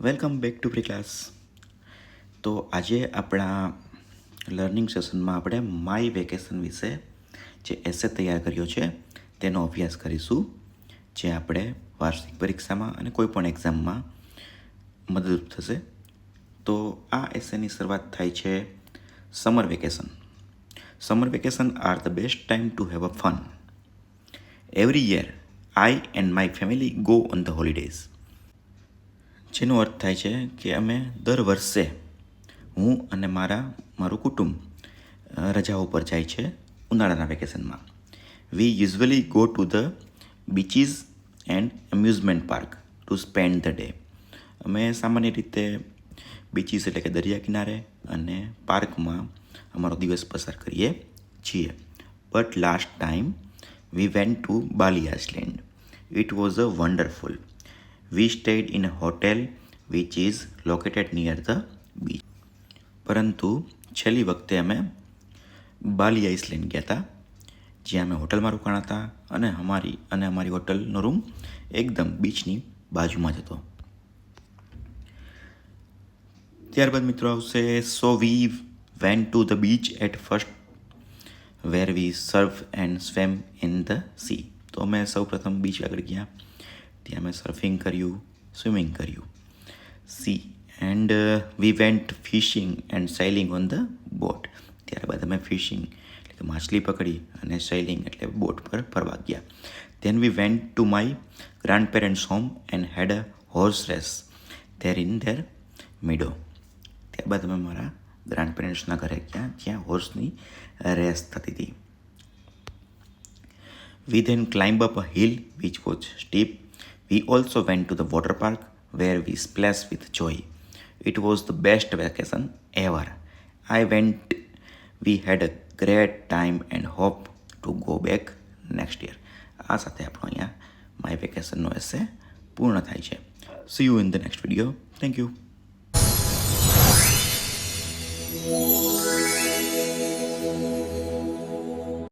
Welcome back to pre class. તો આજે આપણા લર્નિંગ સેશનમાં આપણે માય વેકેશન વિશે જે એસે તૈયાર કર્યો છે તેનો અભ્યાસ કરીશું, જે આપણે વાર્ષિક પરીક્ષામાં અને કોઈપણ એક્ઝામમાં મદદરૂપ થશે. તો આ એસેની શરૂઆત થાય છે summer vacation. Summer vacation are the best time to have a fun. Every year I and my family go on the holidays. જેનો અર્થ થાય છે કે અમે દર વર્ષે હું અને મારું કુટુંબ રજાઓ પર જાય છે ઉનાળાના વેકેશનમાં. વી usually go to the beaches and amusement park two spend the day. અમે સામાન્ય રીતે બીચીસ એટલે કે દરિયા કિનારે અને પાર્કમાં અમારો દિવસ પસાર કરીએ છીએ. But last time V went two Bali Iceland. It was a wonderful. We stayed in a hotel which is located near the beach. પરંતુ છેલ્લી વખતે અમે બાલી આઇસલેન્ડ ગયા હતા, જ્યાં અમે હોટલમાં રોકાણા હતા અને અમારી હોટલનો રૂમ એકદમ બીચની બાજુમાં જ હતો. ત્યારબાદ મિત્રો આવશે so we went to the beach at first where we surf and swam in the sea. તો અમે સૌપ્રથમ બીચ આગળ ગયા, ત્યાં અમે સર્ફિંગ કર્યું, સ્વિમિંગ કર્યું sea. And we went fishing and sailing on the boat. ત્યારબાદ અમે ફિશિંગ એટલે કે માછલી પકડી અને સેલિંગ એટલે બોટ પર ફરવા ગયા. Then we went to my grandparents home and had a horse race there in their meadow. ત્યારબાદ અમે મારા ગ્રાન્ડ પેરેન્ટ્સના ઘરે ગયા, જ્યાં હોર્સની રેસ થતી હતી. We then climbed up a hill which was steep. We also went to the water park where we splashed with joy. It was the best vacation ever. We had a great time and hope to go back next year. આ સાથે આપણો અહીંયા my વેકેશનનો એસે પૂર્ણ થાય છે. See you in the next video. Thank you.